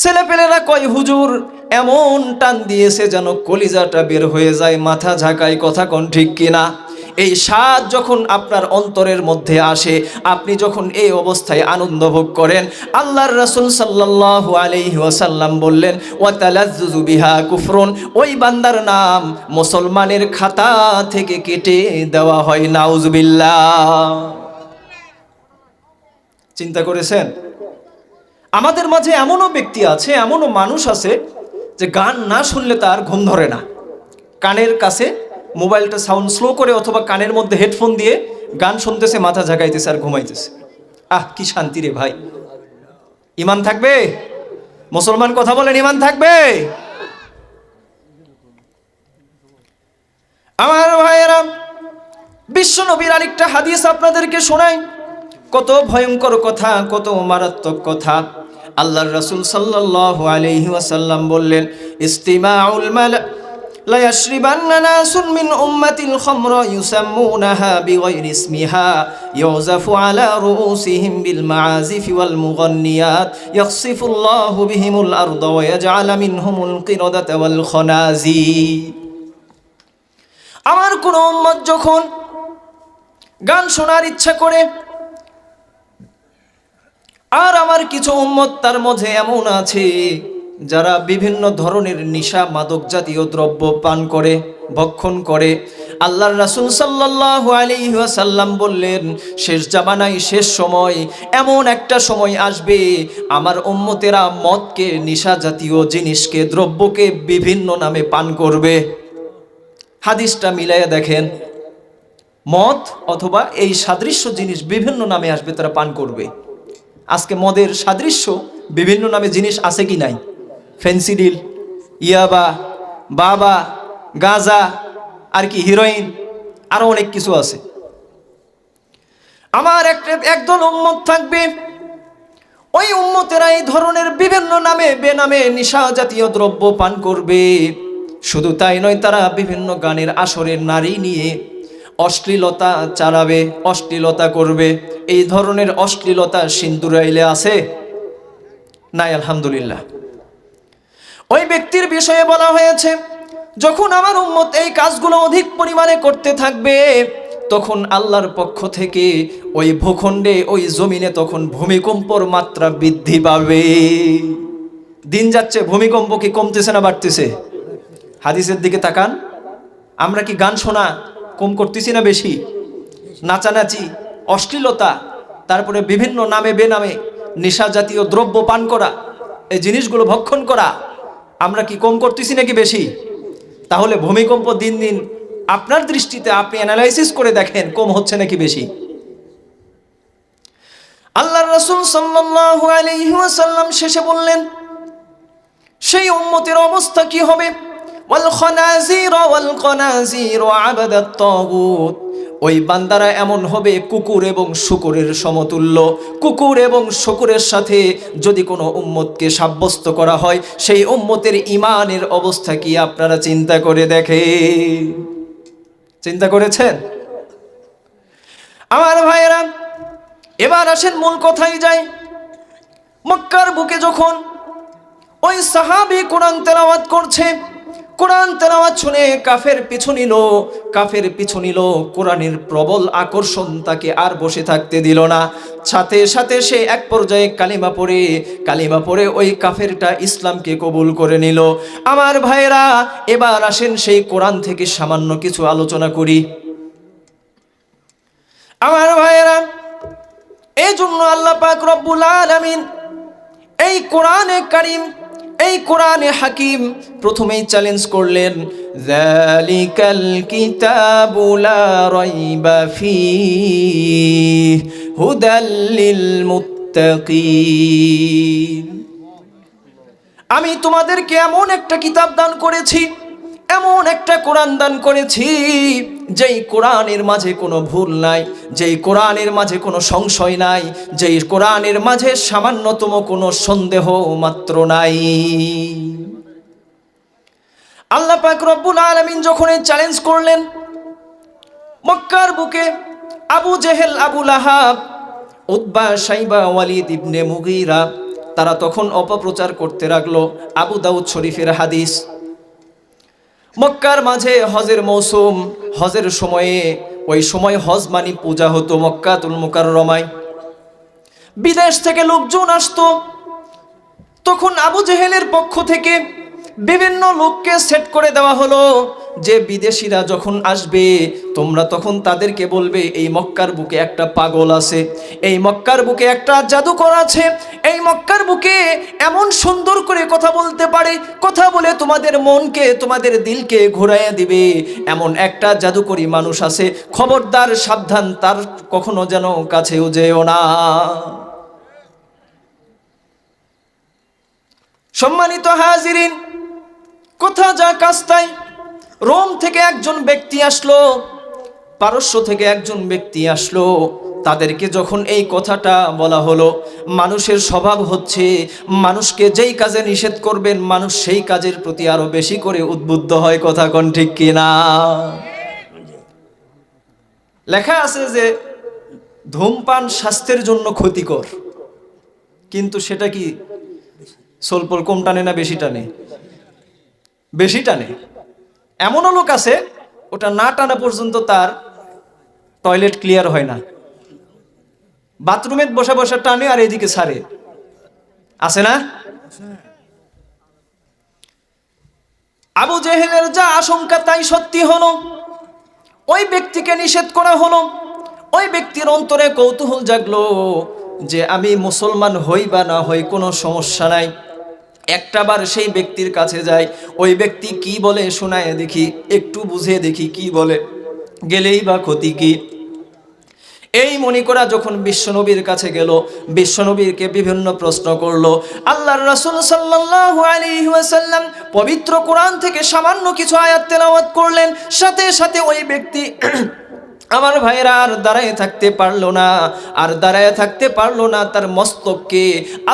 ছেলেপেলেরা কয় হুজুর এমন টান দিয়েছে যেন কলিজাটা বের হয়ে যায়, মাথা ঝাঁকায়, কথা কোন ঠিক কিনা? এই স্বাদ যখন আপনার অন্তরের মধ্যে আসে, আপনি যখন এই অবস্থায় আনন্দ ভোগ করেন, আল্লাহর রাসূল সাল্লাল্লাহু আলাইহি ওয়াসাল্লাম বললেন ওয়া তালাজ্জুজু বিহা কুফরুন, ওই বান্দার নাম মুসলমানের খাতা থেকে কেটে দেওয়া হয়। নাউজুবিল্লাহ। চিন্তা করেছেন? আমাদের মাঝে এমনও ব্যক্তি আছে, এমনও মানুষ আছে যে গান না শুনলে তার ঘুম ধরে না। কানের কাছে মোবাইলটা সাউন্ড স্লো করে অথবা কানের মধ্যে হেডফোন দিয়ে গান শুনতেছে, মাথা ঝাঁকাইতেছে আর ঘুমাইতেছে। কি শান্তি রে ভাই! ঈমান থাকবে? মুসলমান কথা বলেন, ঈমান থাকবে? আমার ভাইয়েরা, বিশ্ব নবীর আরেকটা হাদিস আপনাদেরকে শোনাই। কত ভয়ঙ্কর কথা, কত মারাত্মক কথা। আল্লাহর রাসূল সাল্লাল্লাহু আলাইহি ওয়াসাল্লাম বললেন, ইস্তিমাউল মালা লা ইয়াশরিবান্না নাসুন মিন উম্মাতিল খামরা ইউসাম্মুনাহা বিগাইরি ইসমিহা ইউযাফু আলা রুউসিহিম বিল মাআজিফি ওয়াল মুগান্নিয়াত ইয়াখসিফুল্লাহু বিহিমুল আরদা ওয়া ইয়াজআলু মিনহুমুল কিরাদাতা ওয়াল খানাজির। আমার কোন উম্মত যখন গান শোনার ইচ্ছা করে, আর আমার কিছু উম্মত তার মধ্যে এমন আছে যারা বিভিন্ন ধরনের নেশা মাদক জাতীয় দ্রব্য পান করে, ভক্ষণ করে, আল্লাহর রাসূল সাল্লাল্লাহু আলাইহি ওয়াসাল্লাম বললেন, শেষ জামানায়, শেষ সময়, এমন একটা সময় আসবে আমার উম্মতেরা মদকে, নেশা জাতীয় জিনিসকে, দ্রব্যকে বিভিন্ন নামে পান করবে। হাদিসটা মিলাইয়া দেখেন, মদ অথবা এই সাদৃশ্য জিনিস বিভিন্ন নামে আসবে, তারা পান করবে। আজকে মদের সাদৃশ্য বিভিন্ন নামে জিনিস আছে কি নাই? ফেন্সিডিল, ইয়াবা, বাবা, গাঁজা, আর কি হিরোইন, আরো অনেক কিছু আছে। আমার একদল উম্মত থাকবে, ওই উম্মতেরা এই ধরনের বিভিন্ন নামে, বেনামে নেশা জাতীয় দ্রব্য পান করবে। শুধু তাই নয়, তারা বিভিন্ন গানের আসরে নারী নিয়ে অশ্লীলতা চালাবে, অশ্লীলতা করবে। এই ধরনের অশ্লীলতা সিন্দুরাইলে আছে? নাই, আলহামদুলিল্লাহ। ওই ব্যক্তির বিষয়ে বলা হয়েছে, যখন আমার উম্মত এই কাজগুলো অধিক পরিমাণে করতে থাকবে, তখন আল্লাহর পক্ষ থেকে ওই ভূখণ্ডে, ওই জমিনে তখন ভূমিকম্পর মাত্রা বৃদ্ধি পাবে। দিন যাচ্ছে, ভূমিকম্প কি কমতেছে না বাড়তেছে? হাদিসের দিকে তাকান। আমরা কি গান শোনা কম করতেছি না বেশি? নাচানাচি, অশ্লীলতা, তারপরে বিভিন্ন নামে বেনামে নেশা জাতীয় দ্রব্য পান করা, এই জিনিসগুলো ভক্ষণ করা আমরা কি কম করতেছি নাকি বেশি? তাহলে ভূমিকম্প দিন দিন আপনার দৃষ্টিতে আপনি অ্যানালাইসিস করে দেখেন, কম হচ্ছে নাকি বেশি? আল্লাহর রাসূল সাল্লাল্লাহু আলাইহি ওয়াসাল্লাম শেষে বললেন, সেই উম্মতের অবস্থা কি হবে? ওয়াল খানাজির ওয়াল কানাজির আবাদাত তাগুত, ওই বান্দারা এমন হবে কুকুর এবং শূকরের সমতুল্য। কুকুর এবং শূকরের সাথে যদি কোনো উম্মতকে সাব্যস্ত করা হয়, সেই উম্মতের ঈমানের অবস্থা কি আপনারা চিন্তা করে দেখেন? চিন্তা করেছেন? আমার ভাইয়েরা, এবার আসেন মূল কথায় যাই। মক্কার বুকে যখন ওই সাহাবী কোরআন তেলাওয়াত করছে, কোরআন তেলাওয়াত শুনে কাফের পিছু নিল। কোরআনের প্রবল আকর্ষণ তাকে আর বসে থাকতে দিল না। সাথে সাথে সে এক পর্যায়ে কালিমা পড়ে ওই কাফেরটা ইসলামকে কবুল করে নিল। আমার ভাইরা, এবার আসেন সেই কোরআন থেকে সামান্য কিছু আলোচনা করি। আমার ভাইরা, এই জন্য আল্লাহ পাক রব্বুল আলামিন এই কোরআনে কারীম, এই কোরআনে হাকিম প্রথমেই চ্যালেঞ্জ করলেন, যালিকাল কিতাবু লা রাইবা ফীহি হুদাল লিল মুত্তাকিন। আমি তোমাদেরকে এমন একটা কিতাব দান করেছি, এমন একটা কোরআন দান করেছি, যেই কোরআনের মাঝে কোনো ভুল নাই, যেই কোরআনের মাঝে কোনো সংশয় নাই, যেই কোরআনের মাঝে সামান্যতম কোনো সন্দেহ মাত্র নাই। আল্লাহ পাক রব্বুল আলামিন যখন এই চ্যালেঞ্জ করলেন, মক্কার বুকে আবু জেহেল, আবু লাহাব, উতবা, শাইবা, ওয়ালিদ ইবনে মুগীরা, তারা তখন অপপ্রচার করতে লাগলো। আবু দাউদ শরীফের হাদিস। মক্কার মাঝে হজের মৌসুম, হজের সময়ে, ওই সময় হজ মানি পূজা হতো মক্কাতুল মুকাররমায়। বিদেশ থেকে লোকজন আসতো। তখন আবু জেহেলের পক্ষ থেকে বিভিন্ন লোককে সেট করে দেওয়া হলো যে বিদেশিরা যখন আসবে তোমরা তখন তাদেরকে বলবে এই মক্কার বুকে একটা পাগল আছে, এই মক্কার বুকে একটা জাদুকর আছে, এই মক্কার বুকে এমন সুন্দর করে কথা বলতে পারে, কথা বলে তোমাদের মনকে, তোমাদের দিলকে ঘোরাইয়া দিবে, এমন একটা জাদুকরী মানুষ আছে, খবরদার সাবধান, তার কখনো যেন কাছেও যেও না। সম্মানিত হাজিরিন, কথা যা কাজ তাই। রোম থেকে একজন ব্যক্তি আসলো, পারস্য থেকে একজন ব্যক্তি আসলো। তাদেরকে যখন এই কথাটা বলা হলো, মানুষের স্বভাব হচ্ছে মানুষকে যেই কাজে নিষেধ করবেন মানুষ সেই কাজের প্রতি আরো বেশি করে উদ্বুদ্ধ হয়। কথা কোন ঠিক কিনা? লেখা আছে যে ধূমপান স্বাস্থ্যের জন্য ক্ষতিকর, কিন্তু সেটা কি সোলপল কম টানে না বেশি টানে? বেশি টানে। এমনও লোক আছে ওটা না টানা পর্যন্ত তার টয়লেট ক্লিয়ার হয় না, বাথরুমে বসে বসে টানে আর এদিকে ছাড়ে। আছে না? আবু জেহেলের যা আশঙ্কা তাই সত্যি হলো। ওই ব্যক্তিকে নিষেধ করা হলো। ওই ব্যক্তির অন্তরে কৌতূহল জাগলো যে আমি মুসলমান হই বা না হই কোনো সমস্যা নাই, একটাবার সেই ব্যক্তির কাছে যাই, ওই ব্যক্তি কি বলে শোনায় দেখি, একটু বুঝে দেখি কি বলে, গেলেই বা ক্ষতি কি। এই মনে করা যখন বিশ্বনবীর কাছে গেল, বিশ্বনবীকে বিভিন্ন প্রশ্ন করলো। আল্লাহর রাসূল সাল্লাল্লাহু আলাইহি ওয়াসাল্লাম পবিত্র কোরআন থেকে সামান্য কিছু আয়াত তেলাওয়াত করলেন, সাথে সাথে ওই ব্যক্তি আমার ভাইরা আর দাঁড়ায় থাকতে পারলো না, আর দাঁড়ায় থাকতে পারলো না, তার মস্তককে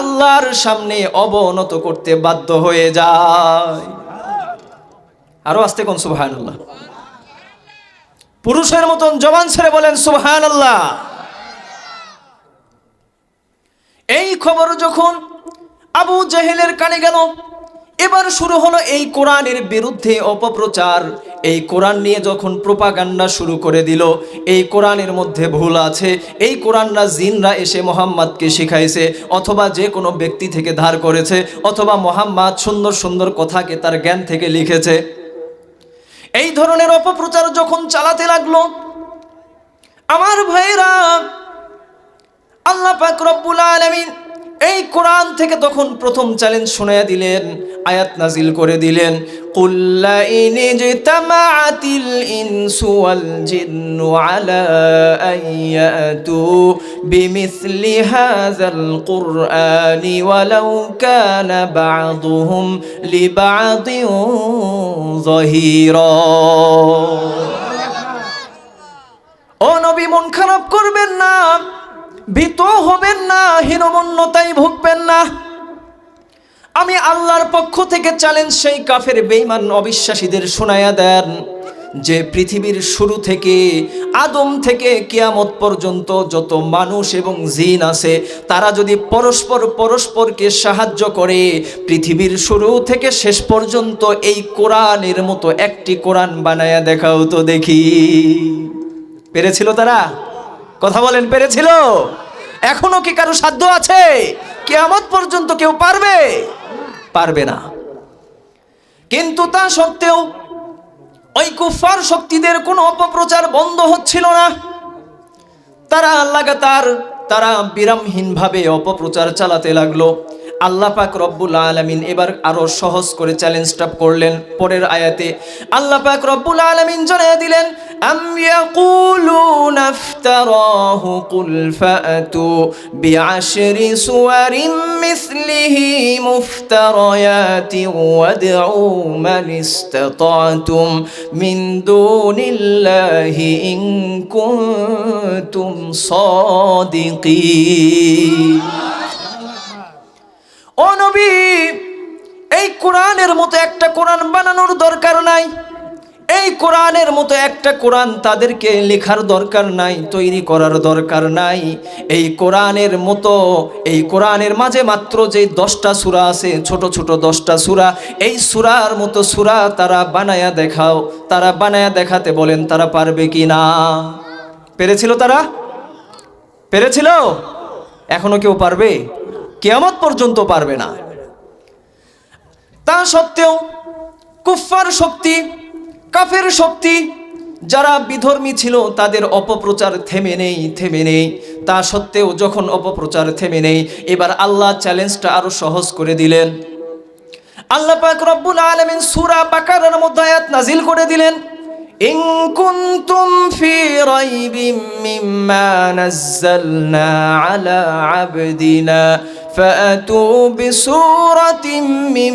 আল্লাহর সামনে অবনত করতে বাধ্য হয়ে যায়। আরো আস্তে কোন সুবহানাল্লাহ। পুরুষের মতন জবান ছেড়ে বলেন সুবহানাল্লাহ। এই খবর যখন আবু জেহেলের কানে গেল, এবার শুরু হলো এই কোরআনের বিরুদ্ধে অপপ্রচার। এই কোরআন নিয়ে যখন প্রোপাগান্ডা শুরু করে দিল, এই কোরআনের মধ্যে ভুল আছে, এই কোরআনরা জিনরা এসে মোহাম্মদকে শিখাইছে, অথবা যে কোনো ব্যক্তি থেকে ধার করেছে, অথবা মোহাম্মদ সুন্দর সুন্দর কথাকে তার জ্ঞান থেকে লিখেছে। এই ধরনের অপপ্রচার যখন চালাতে লাগলো, আমার ভাইরা, আল্লাহ পাক রব্বুল আলামিন এই কোরআন থেকে তখন প্রথম চ্যালেঞ্জ শোনায়া দিলেন, আয়াত নাজিল করে দিলেন, কুল লা ইন ইজতামাআতিল ইনসু ওয়াল জিন্নু আলা আইয়াতু বিমিসলি হাযাল কুরআনি ওয়ালাউ কানা বা'দুহুম লিবা'দিন যাহিরা। ও নবী, মন খারাপ করবেন না, ভীত হবেন না, হীনমন্যতায় ভুগবেন না। আমি আল্লাহর পক্ষ থেকে চ্যালেঞ্জ সেই কাফের বেঈমান অবিশ্বাসীদের শোনায়া দেন যে পৃথিবীর শুরু থেকে আদম থেকে কিয়ামত পর্যন্ত যত মানুষ এবং জিন আছে, তারা যদি পরস্পরকে সাহায্য করে, পৃথিবীর শুরু থেকে শেষ পর্যন্ত এই কোরআনের মতো একটি কোরআন বানায়া দেখাও তো দেখি। পেরেছিল তারা? কথা বলেন, পেরেছিল? এখনো কি কারো সাধ্য আছে? কিয়ামত পর্যন্ত কেউ পারবে? পারবে না। কিন্তু তা সত্ত্বেও ওই কুফার শক্তিদের কোনো অপপ্রচার বন্ধ হচ্ছিল না। তারা লাগাতার, তারা বিরামহীনভাবে অপপ্রচার চালাতে লাগলো। আল্লাহ পাক রব্বুল আলামিন এবার আরো সহজ করে চ্যালেঞ্জটা করলেন। পরের আয়াতে আল্লাহ পাক রব্বুল আলামিন জানিয়ে দিলেন, আম ইয়াকুলুনা ইফতারাহু কুল ফাতু বিআশরি সুওয়ারিন মিসলিহি মুফতারায়াতিন ওয়াদউ মান ইসতাতা'তুম মিন দুনিল্লাহি ইন কুনতুম সাদিকিন। ও নবী, এই কোরআনের মতো একটা কোরআন বানানোর দরকার নাই। এই কোরআনের মতো একটা কোরআন তাদেরকে লেখার দরকার নাই, তৈরি করার দরকার নাই। এই কোরআনের মতো, এই কোরআনের মাঝে মাত্র যে 10টা সূরা আছে, ছোট ছোট 10টা সূরা, এই সূরার মতো সূরা তারা বানায়া দেখাও, তারা বানায়া দেখাতে বলেন তারা পারবে কি না? পেরেছিল তারা? পেরেছিল? এখনো কেউ পারবে? কিয়ামত পর্যন্ত পারবে না। তা সত্ত্বেও কুফফার শক্তি, কাফের শক্তি, যারা বিধর্মী ছিল তাদের অপপ্রচার থেমে নেই। তা সত্ত্বেও যখন অপপ্রচার থেমে নেই, এবার আল্লাহ চ্যালেঞ্জটা আরো সহজ করে দিলেন। আল্লাহ পাক রব্বুল আলামিন সূরা বাকারার মধ্যে আয়াত নাজিল করে দিলেন, ইন কুনতুম ফি রাইবিম মিম্মা নাযালনা আলা আবদিনা ফাআতু বিসূরাতিন মিন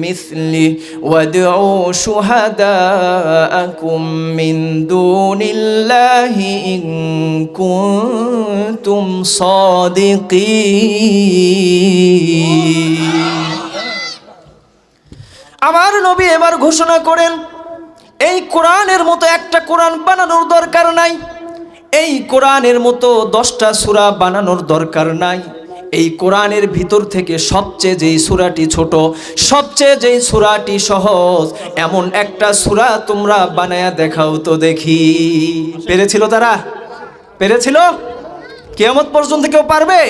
মিসলি ওয়াদউ শুহাদাআকুম মিন দুনিল্লাহি ইন কুনতুম সাদিকিন। আমার নবী এবার ঘোষণা করেন, এই কোরআনের মতো একটা কোরআন বানানোর দরকার নাই, এই কোরআনের মতো 10টা সূরা বানানোর দরকার নাই। এই কোরআনের ভিতর থেকে সবচেয়ে যেই সূরাটি ছোট, সবচেয়ে যেই সূরাটি সহজ, এমন একটা সূরা তোমরা বানায়া দেখাও তো দেখি। পেরেছিল তারা? পেরেছিল? কিয়ামত পর্যন্ত কেউ পারবে?